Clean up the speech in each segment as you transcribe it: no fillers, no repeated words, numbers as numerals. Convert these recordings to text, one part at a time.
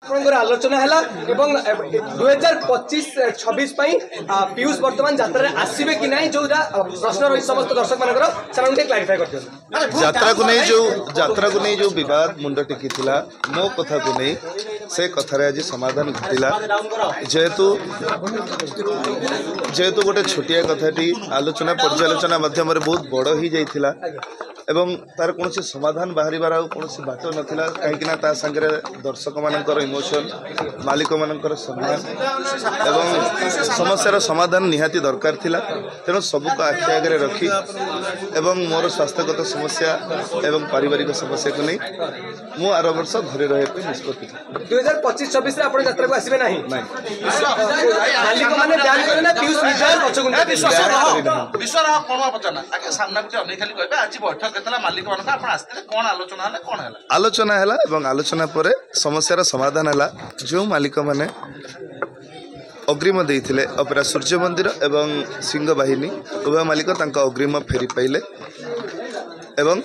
आलोचना है 2025-26 पीयूष बर्तमान यात्रा आसवे कि नहीं जो प्रश्न रही समस्त दर्शक मान क्लारिफाई कर यात्रा को नहीं जो विवाद मुंड टेकी मो कथा को नहीं से कथार आज समाधान घटिला जेहेतु गोटे छोटिया कथाटी आलोचना पर्यालोचना माध्यम बहुत बड़ ही जाइथिला एवं तार कौन समाधान बाहर कौन बाट नाला कहीं सांगे दर्शक मानकर इमोशन मालिक मानकर सम्मान एवं समस्यार समाधान निहाती दरकार थिला तेणु सबको आखि आगे रखी एवं मोर स्वास्थ्यगत समस्या एवं पारिवारिक समस्या को नहीं मु आर वर्ष घरे रहे निष्पत्ति 2025-26 आप यात्रा को आसवे ना मालिक माने ध्यान करे ना पीयूष विजय आलोचना है आलोचना पर समस्यार समाधान है जो मालिक माने अग्रिम देते अपेरा सूर्य मंदिर एवं सिंह बाहिनी उभय मालिक अग्रिम फेरी पाइले एवं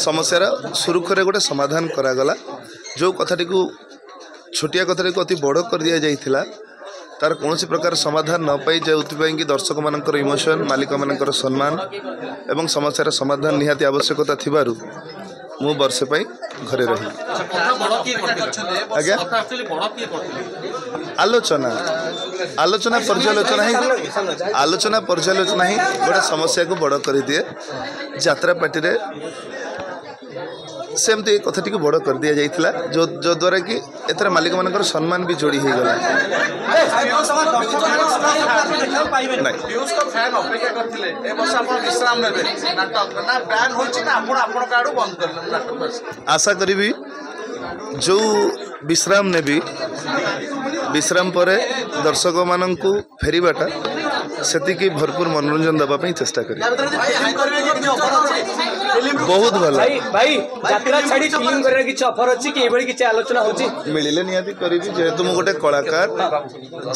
समस्यार सुरुखुरे गोटे समाधान करागला जो कथाटी को छोटिया कथाटी को अति बड़ कर दि जाइथिला तार कौन प्रकार समाधान न पाई जाउथिबाई कि दर्शक मानकर इमोशन मालिक मानकर सम्मान एवं समस्यार समाधान निहाती आवश्यकता थिबारु मु वर्षे पाई घरे रही आज्ञा आलोचना आलोचना पर्यालोचना ही गोटे समस्या को बड़ कर दिए यात्रा पार्टी रे सेमती कथाटी को बड़ कर दि जाइथिला जो द्वारा कि एथरा मालिक मानकर सम्मान भी जोड़ी हो गला आशा करी जो विश्राम ने भी विश्राम पर दर्शक मानक फेरवाटा से भरपूर मनोरंजन देवाई चेष्टा करें बहुत भल भाई यात्रा छाड़ी फिल्म करने की ऑफर अछि कि एबडी कि आलोचना होछि मिलिले नियाती करिवि जेहेतु मु गोटे कलाकार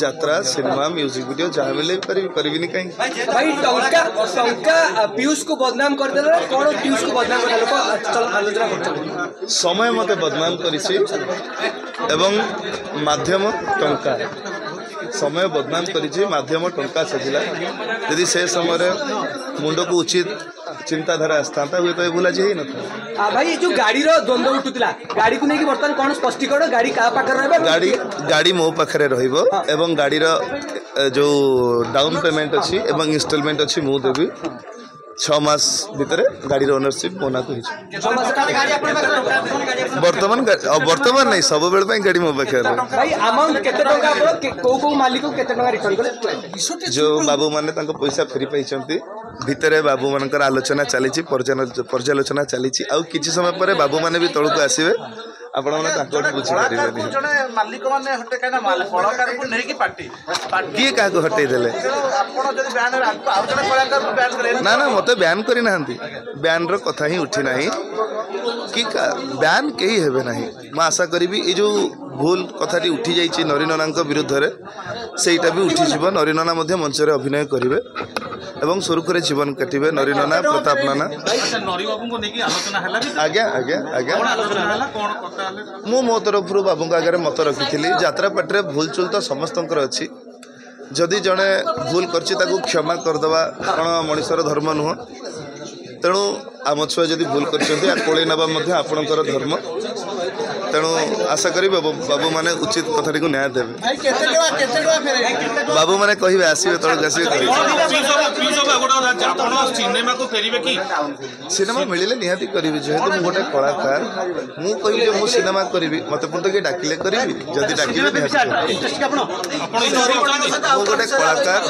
यात्रा सिनेमा म्यूजिक वीडियो जहाँ मिले करिवि नहीं कहीं भाई टंका पीयूष को बदनाम कर देले कोन पीयूष को बदनाम कर लोक आलोचना करछन समय मते बदनाम करिछि एवं माध्यम टंका समय बदनाम करिछि माध्यम टंका सजिला यदि से समय मुंड को उचित चिंताधारा आस्था हुए तो भूला जी न भाई जो गाड़ी रो द्वंद्व उठुला गाड़ी को नहीं बर्तमान कौन स्पष्टीकरण गाड़ी का पाखर रहबे गाड़ी मो पाखरे रहिबो एवं गाड़ी रो जो डाउन पेमेंट अच्छी एवं इंस्टॉलमेंट अच्छी मु देबी 6 मास भीतर गाड़ी ओनरशिप मोना को वर्तमान नहीं सब बेल गाड़ी मो पाखे भाई अमाउंट केते टका आपन को मालिक को केते टका रिटर्न करे जो बाबू माने तांको पैसा फेरी पाइछंती भितरे बाबू मानकर आलोचना चली पर्यालोचना चली आउ किछि समय पर बाबू माने भी तळको आसीबे आपण माने ताको बुझी परिबेनी जने मालिक माने हटे काना कलाकार को नेकी पार्टी किए का को हटै देले आपण जदि बैन आउ जने कलाकार को बैन करे ना मते बैन करी नाहंती बैन रो कथा ही उठी नाही कि बैन केही हेबे नाही म आशा करिबी ए जो भूल कथाटी उठी जाइछि नरीनना विरुद्ध रे सेटा भी उठी जीव नरीनना मध्य मंच रे अभिनय करिवे एवं सुरुखुरे जीवन काटिबे नरीनना प्रताप नाना आज्ञा आज्ञा आज्ञा मु मो तरफ बाबू आगे मत रखी यात्रा पार्टी भूल चूल तो समस्त अच्छी जदि जड़े भूल कर क्षमा करदे कौन मनीषर धर्म नुह तेणु आम छुआ जदि भूल कर कोड़े नवा आपणकर धर्म तेणु आशा करी बाबू माने उचित कथाटी को न्याय देवे बाबू माने कहिबे आसीबे तळक आसीबे सिनेमा मिलिले निहाती करिवि जेहेतु मु गोटे कलाकार मु कहि जे मु सिनेमा करिवि मते पुत के डाकिले करिवि जदि डाकिले मु गोटे कलाकार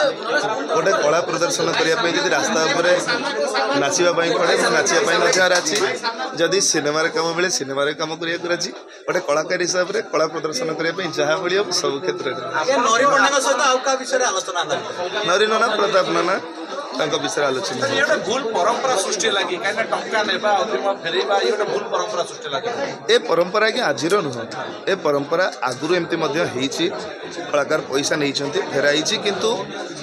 गोटे कला प्रदर्शन करिया पे जदि रास्ता ऊपर नाचिबा पई पड़े नाचिबा पई मजार अछि जदि सिनेमा रे काम मिले सिनेमा रे काम करिया कराछि गोटे कलाकार हिसाब से कला प्रदर्शन करने जहाँ मिले सब क्षेत्र में नरीनना प्रताप नाना विषय आलोचना भूल परंपरा सृष्टि लगी टंका नेबा फेरवा ये भूल परंपरा सृष्टि लगी ए परंपरा कि आज नुह ए परंपरा आगुरी एमती कलाकार पैसा नहीं फेराई किंतु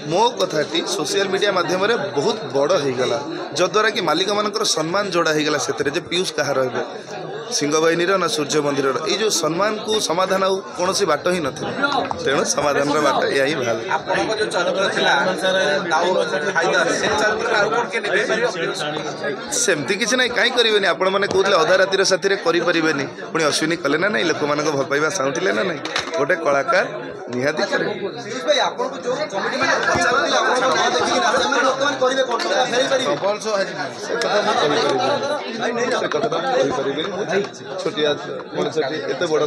मो कथाटी सोशल मीडिया माध्यम बहुत बड़ हो गला जद्वारा कि मालिक मान सम्मान जोड़ा हो गला से पीयूष कहा रहे सिंह बाहिनी ना सूर्य मंदिर ये जो सम्मान को समाधान आउ कौन बाट ही नाला तेणु समाधान बाट या ही भाव ଆପଣଙ୍କ ଯୋଉ ଚରିତ୍ର ଥିଲା ତାଉ ଫାଇଦା ସେ ଚରିତ୍ରରେ ଆଉ କୋଣ କେ ନେବେ सेमती किसी ना कहीं करेंगे आपण मैंने कहते अधा रातिर साथी करें पुणी अश्विनी कले ना नहीं लोक मान भल पाइबा चाहूले ना नहीं गोटे कलाकार निहाती करे छोटिया मनुष्य एत बड़